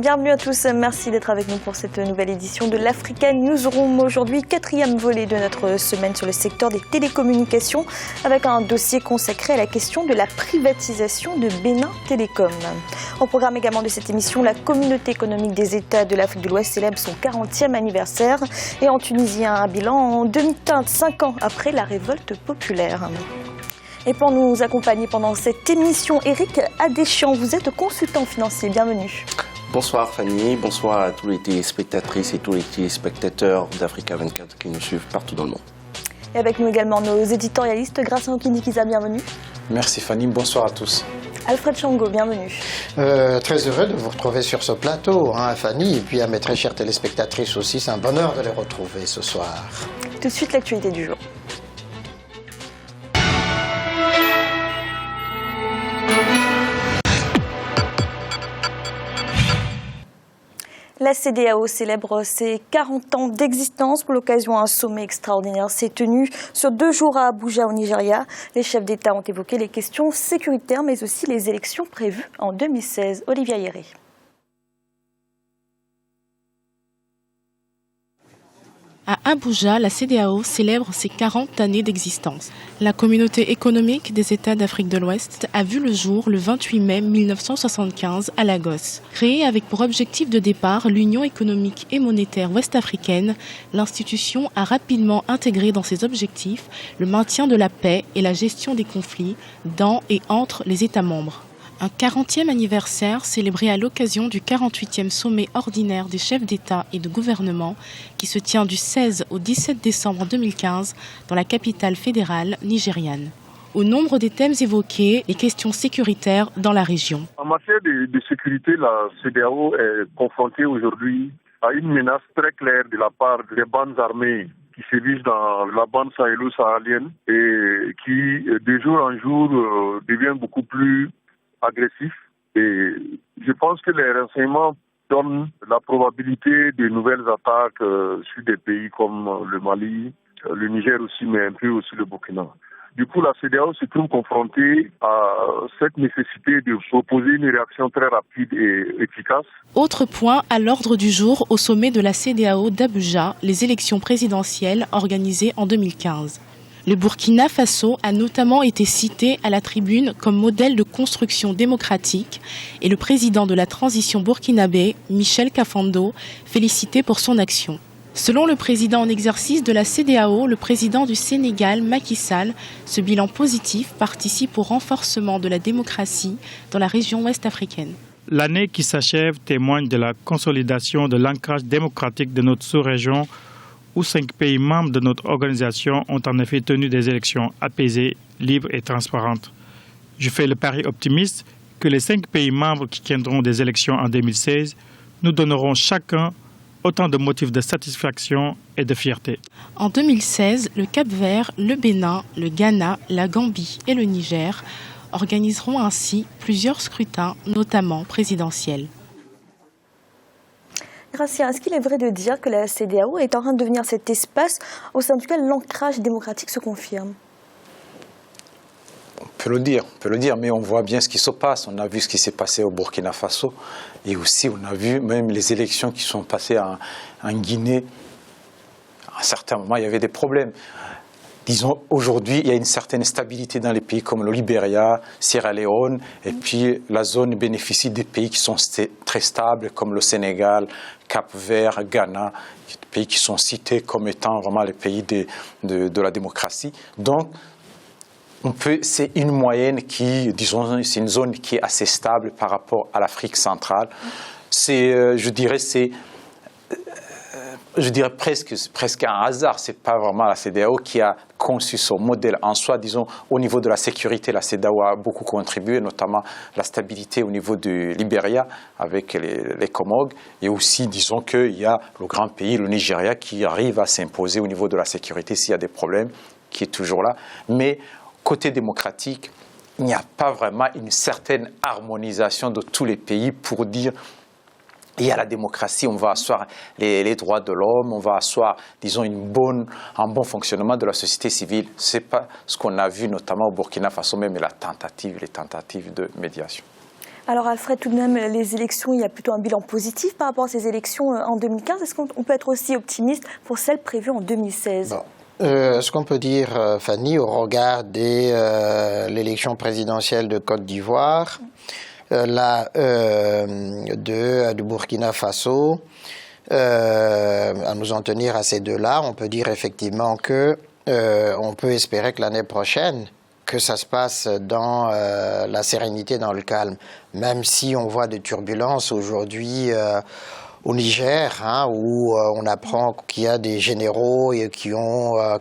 Bienvenue à tous, merci d'être avec nous pour cette nouvelle édition de l'Africa Newsroom. Aujourd'hui, 4e volet de notre semaine sur le secteur des télécommunications avec un dossier consacré à la question de la privatisation de Bénin Télécom. Au programme également de cette émission, la communauté économique des États de l'Afrique de l'Ouest célèbre son 40e anniversaire et en Tunisie un bilan en demi-teinte 5 ans après la révolte populaire. Et pour nous accompagner pendant cette émission, Eric Adéchian, vous êtes consultant financier, bienvenue. Bonsoir Fanny, bonsoir à tous les téléspectatrices et tous les téléspectateurs d'Africa 24 qui nous suivent partout dans le monde. Et avec nous également nos éditorialistes, Gracien Okinikiza, bienvenue. Merci Fanny, bonsoir à tous. Alfred Chango, bienvenue. Très heureux de vous retrouver sur ce plateau, Fanny, et puis à mes très chères téléspectatrices aussi, c'est un bonheur de les retrouver ce soir. Tout de suite, l'actualité du jour. La CEDEAO célèbre ses 40 ans d'existence. Pour l'occasion, un sommet extraordinaire s'est tenu sur 2 jours à Abuja, au Nigeria. Les chefs d'État ont évoqué les questions sécuritaires, mais aussi les élections prévues en 2016. Olivia Yéré. À Abuja, la CEDEAO célèbre ses 40 années d'existence. La communauté économique des États d'Afrique de l'Ouest a vu le jour le 28 mai 1975 à Lagos. Créée avec pour objectif de départ l'Union économique et monétaire ouest-africaine, l'institution a rapidement intégré dans ses objectifs le maintien de la paix et la gestion des conflits dans et entre les États membres. Un 40e anniversaire célébré à l'occasion du 48e sommet ordinaire des chefs d'État et de gouvernement qui se tient du 16 au 17 décembre 2015 dans la capitale fédérale nigériane. Au nombre des thèmes évoqués, les questions sécuritaires dans la région. En matière de sécurité, la CEDEAO est confrontée aujourd'hui à une menace très claire de la part des bandes armées qui sévissent dans la bande sahélo-saharienne et qui, de jour en jour, devient beaucoup plus agressif, et je pense que les renseignements donnent la probabilité de nouvelles attaques sur des pays comme le Mali, le Niger aussi, mais un peu aussi le Burkina. Du coup, la CEDEAO se trouve confrontée à cette nécessité de proposer une réaction très rapide et efficace. Autre point à l'ordre du jour au sommet de la CEDEAO d'Abuja, les élections présidentielles organisées en 2015. Le Burkina Faso a notamment été cité à la tribune comme modèle de construction démocratique et le président de la transition burkinabé, Michel Kafando, félicité pour son action. Selon le président en exercice de la CEDEAO, le président du Sénégal, Macky Sall, ce bilan positif participe au renforcement de la démocratie dans la région ouest-africaine. L'année qui s'achève témoigne de la consolidation de l'ancrage démocratique de notre sous-région où 5 pays membres de notre organisation ont en effet tenu des élections apaisées, libres et transparentes. Je fais le pari optimiste que les 5 pays membres qui tiendront des élections en 2016 nous donneront chacun autant de motifs de satisfaction et de fierté. En 2016, le Cap-Vert, le Bénin, le Ghana, la Gambie et le Niger organiseront ainsi plusieurs scrutins, notamment présidentiels. Gracien, est-ce qu'il est vrai de dire que la CEDEAO est en train de devenir cet espace au sein duquel l'ancrage démocratique se confirme ? On peut le dire, mais on voit bien ce qui se passe. On a vu ce qui s'est passé au Burkina Faso et aussi on a vu même les élections qui sont passées en Guinée. À un certain moment, il y avait des problèmes. Disons, aujourd'hui, il y a une certaine stabilité dans les pays comme le Libéria, Sierra Leone, et puis la zone bénéficie des pays qui sont très stables, comme le Sénégal, Cap-Vert, Ghana, des pays qui sont cités comme étant vraiment les pays de la démocratie. Donc, c'est une moyenne qui, disons, c'est une zone qui est assez stable par rapport à l'Afrique centrale. Je dirais presque un hasard. C'est pas vraiment la CEDEAO qui a conçu son modèle en soi. Disons, au niveau de la sécurité, la CEDEAO a beaucoup contribué, notamment la stabilité au niveau du Libéria avec les Comores. Et aussi, disons qu'il y a le grand pays, le Nigeria, qui arrive à s'imposer au niveau de la sécurité s'il y a des problèmes, qui est toujours là. Mais côté démocratique, il n'y a pas vraiment une certaine harmonisation de tous les pays pour dire il y a la démocratie, on va asseoir les droits de l'homme, on va asseoir, disons, un bon fonctionnement de la société civile. Ce n'est pas ce qu'on a vu notamment au Burkina Faso, même les tentatives de médiation. Alors Alfred, tout de même, les élections, il y a plutôt un bilan positif par rapport à ces élections en 2015. Est-ce qu'on peut être aussi optimiste pour celles prévues en 2016 ? Bon. Ce qu'on peut dire, Fanny, au regard de l'élection présidentielle de Côte d'Ivoire, du Burkina Faso, à nous en tenir à ces deux-là, on peut dire effectivement que on peut espérer que l'année prochaine, que ça se passe dans la sérénité, dans le calme, même si on voit des turbulences aujourd'hui au Niger, où on apprend qu'il y a des généraux qui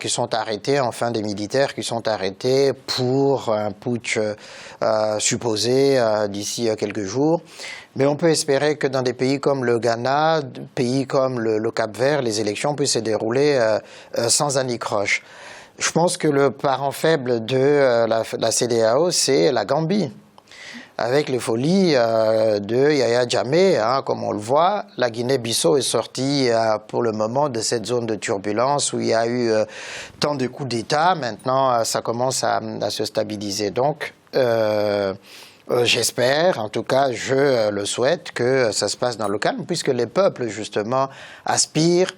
sont arrêtés, enfin des militaires qui sont arrêtés pour un putsch supposé d'ici quelques jours. Mais on peut espérer que dans des pays comme le Ghana, pays comme le Cap-Vert, les élections puissent se dérouler sans anicroche. Je pense que le parent faible de la CEDEAO, c'est la Gambie. Avec les folies de Yahya Jammeh, comme on le voit, la Guinée-Bissau est sortie pour le moment de cette zone de turbulence où il y a eu tant de coups d'État. Maintenant, ça commence à se stabiliser. Donc, j'espère, en tout cas, je le souhaite, que ça se passe dans le calme, puisque les peuples, justement, aspirent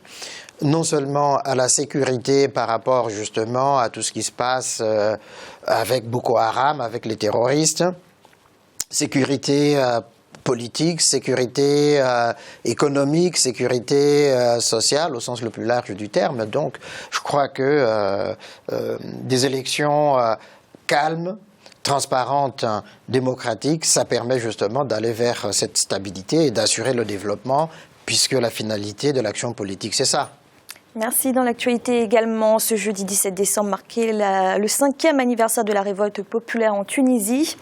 non seulement à la sécurité par rapport, justement, à tout ce qui se passe avec Boko Haram, avec les terroristes, sécurité politique, sécurité économique, sécurité sociale au sens le plus large du terme. Donc je crois que des élections calmes, transparentes, démocratiques, ça permet justement d'aller vers cette stabilité et d'assurer le développement, puisque la finalité de l'action politique, c'est ça. Merci. Dans l'actualité également, ce jeudi 17 décembre marquait le 5e anniversaire de la révolte populaire en Tunisie.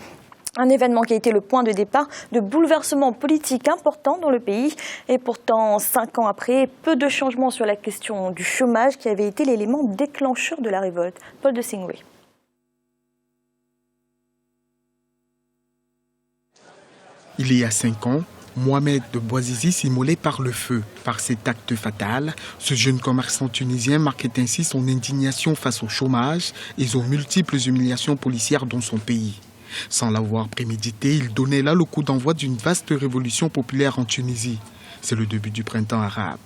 Un événement qui a été le point de départ de bouleversements politiques importants dans le pays. Et pourtant, 5 ans après, peu de changements sur la question du chômage qui avait été l'élément déclencheur de la révolte. Paul de Singwe. Il y a 5 ans, Mohamed Bouazizi s'immolait par le feu. Par cet acte fatal, ce jeune commerçant tunisien marquait ainsi son indignation face au chômage et aux multiples humiliations policières dans son pays. Sans l'avoir prémédité, il donnait là le coup d'envoi d'une vaste révolution populaire en Tunisie. C'est le début du printemps arabe.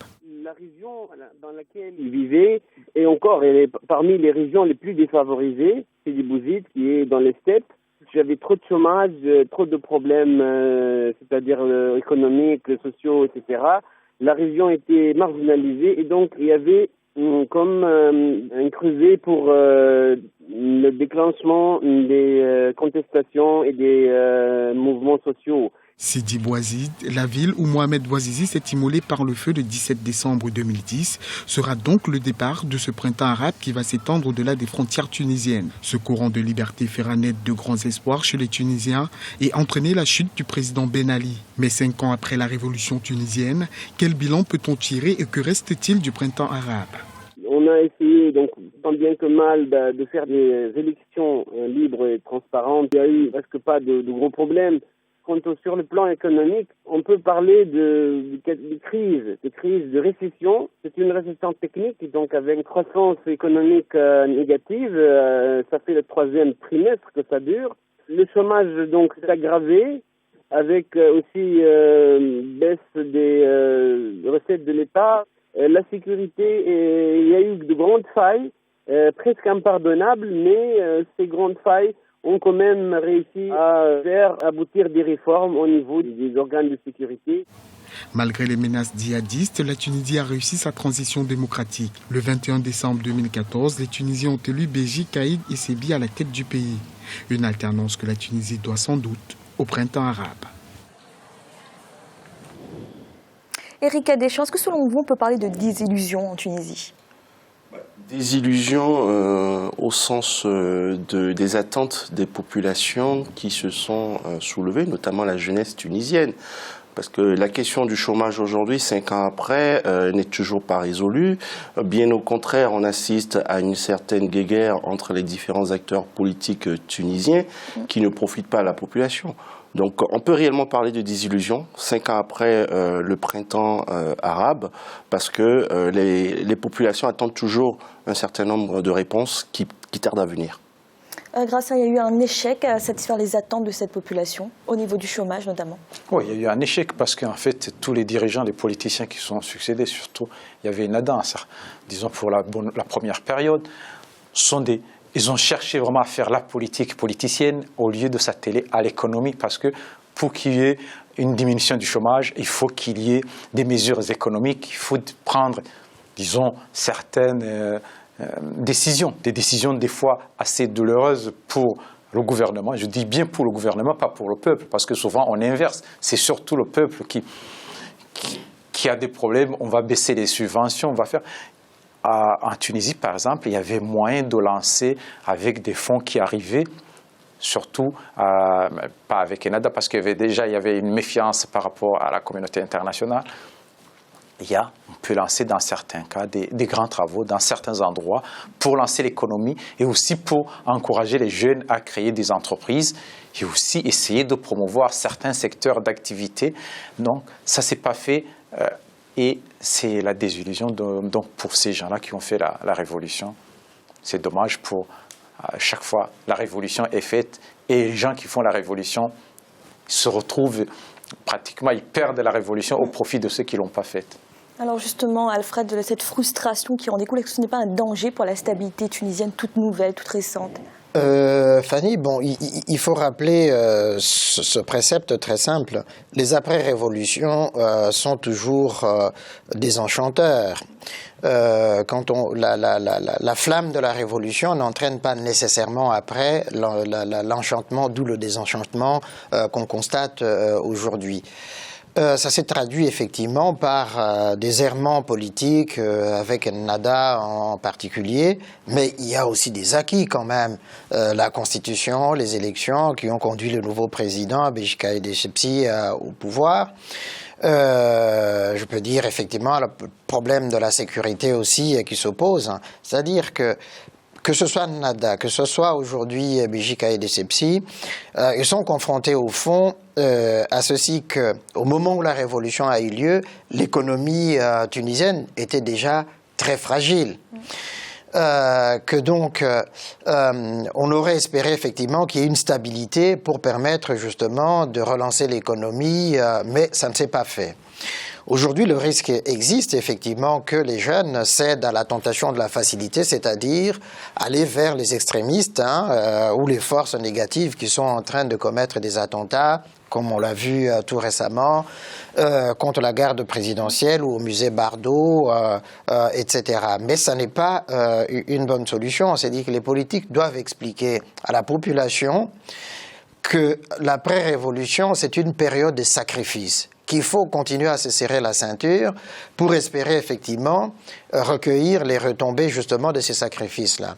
La région dans laquelle il vivait, et encore, elle est parmi les régions les plus défavorisées, c'est Sidi Bouzid, qui est dans les steppes. J'avais trop de chômage, trop de problèmes, c'est-à-dire économiques, sociaux, etc. La région était marginalisée et donc il y avait comme un creuset pour le déclenchement des contestations et des mouvements sociaux. Sidi Bouzid, la ville où Mohamed Bouazizi s'est immolé par le feu le 17 décembre 2010, sera donc le départ de ce printemps arabe qui va s'étendre au-delà des frontières tunisiennes. Ce courant de liberté fera naître de grands espoirs chez les Tunisiens et entraîner la chute du président Ben Ali. Mais 5 ans après la révolution tunisienne, quel bilan peut-on tirer et que reste-t-il du printemps arabe ? On a essayé, donc, tant bien que mal, de faire des élections libres et transparentes. Il n'y a eu presque pas de gros problèmes. Sur le plan économique, on peut parler de crises, de récession. C'est une récession technique, donc avec une croissance économique négative. Ça fait le 3e trimestre que ça dure. Le chômage donc s'est aggravé, avec aussi baisse des recettes de l'État. La sécurité, il y a eu de grandes failles, presque impardonnables, mais ces grandes failles ont quand même réussi à faire aboutir des réformes au niveau des organes de sécurité. Malgré les menaces djihadistes, la Tunisie a réussi sa transition démocratique. Le 21 décembre 2014, les Tunisiens ont élu Béji Caïd Essebsi à la tête du pays. Une alternance que la Tunisie doit sans doute au printemps arabe. Erika Deschamps, est-ce que selon vous, on peut parler de désillusion en Tunisie ? Désillusion au sens des attentes des populations qui se sont soulevées, notamment la jeunesse tunisienne. Parce que la question du chômage aujourd'hui, 5 ans après, n'est toujours pas résolue. Bien au contraire, on assiste à une certaine guéguerre entre les différents acteurs politiques tunisiens qui ne profitent pas à la population. Donc on peut réellement parler de désillusion 5 ans après le printemps arabe, parce que les populations attendent toujours un certain nombre de réponses qui tardent à venir. Grâce à il y a eu un échec à satisfaire les attentes de cette population, au niveau du chômage notamment. Oui, il y a eu un échec parce qu'en fait, tous les dirigeants, les politiciens qui sont succédés, surtout, il y avait une adance, disons pour la première période, ils ont cherché vraiment à faire la politique politicienne au lieu de s'atteler à l'économie parce que pour qu'il y ait une diminution du chômage, il faut qu'il y ait des mesures économiques, il faut prendre, disons, certaines des décisions des fois assez douloureuses pour le gouvernement. Je dis bien pour le gouvernement, pas pour le peuple, parce que souvent on inverse. C'est surtout le peuple qui a des problèmes. On va baisser les subventions, on va faire... En Tunisie, par exemple, il y avait moyen de lancer avec des fonds qui arrivaient, surtout pas avec Enada, parce qu'il y avait une méfiance par rapport à la communauté internationale. On peut lancer dans certains cas des grands travaux dans certains endroits pour lancer l'économie et aussi pour encourager les jeunes à créer des entreprises et aussi essayer de promouvoir certains secteurs d'activité. Donc ça ne s'est pas fait et c'est la désillusion donc pour ces gens-là qui ont fait la révolution. C'est dommage pour chaque fois la révolution est faite et les gens qui font la révolution se retrouvent pratiquement, ils perdent la révolution au profit de ceux qui ne l'ont pas faite. Alors justement, Alfred, de cette frustration qui en découle, est-ce que ce n'est pas un danger pour la stabilité tunisienne toute nouvelle, toute récente ? Fanny, bon, il faut rappeler ce précepte très simple. Les après-révolutions sont toujours désenchanteurs. Quand la flamme de la révolution n'entraîne pas nécessairement après l'enchantement, d'où le désenchantement qu'on constate aujourd'hui. Ça s'est traduit effectivement par des errements politiques avec Ennahda en particulier, mais il y a aussi des acquis quand même. La Constitution, les élections qui ont conduit le nouveau président, Béji Caïd Essebsi, au pouvoir. Je peux dire effectivement le problème de la sécurité aussi qui s'oppose. C'est-à-dire que ce soit Ennahda, que ce soit aujourd'hui Béji Caïd Essebsi, ils sont confrontés au fond à ceci qu'au moment où la révolution a eu lieu, l'économie tunisienne était déjà très fragile. Que donc on aurait espéré effectivement qu'il y ait une stabilité pour permettre justement de relancer l'économie, mais ça ne s'est pas fait. Aujourd'hui, le risque existe effectivement que les jeunes cèdent à la tentation de la facilité, c'est-à-dire aller vers les extrémistes ou les forces négatives qui sont en train de commettre des attentats, comme on l'a vu tout récemment, contre la garde présidentielle ou au musée Bardo, etc. Mais ça n'est pas une bonne solution. C'est-à-dire que les politiques doivent expliquer à la population que l'après-révolution, c'est une période de sacrifice, qu'il faut continuer à se serrer la ceinture pour espérer effectivement recueillir les retombées justement de ces sacrifices-là.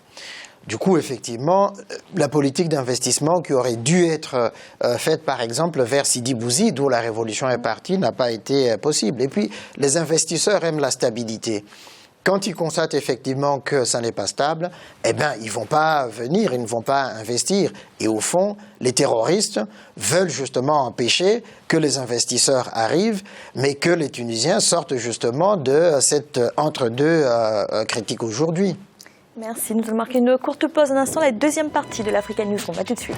Du coup, effectivement, la politique d'investissement qui aurait dû être faite, par exemple, vers Sidi Bouzid, d'où la révolution est partie, n'a pas été possible. Et puis, les investisseurs aiment la stabilité. Quand ils constatent effectivement que ça n'est pas stable, eh bien, ils ne vont pas venir, ils ne vont pas investir. Et au fond, les terroristes veulent justement empêcher que les investisseurs arrivent, mais que les Tunisiens sortent justement de cette entre-deux critique aujourd'hui. Merci. Nous allons marquer une courte pause un instant. La deuxième partie de l'Africa Newsroom. À tout de suite.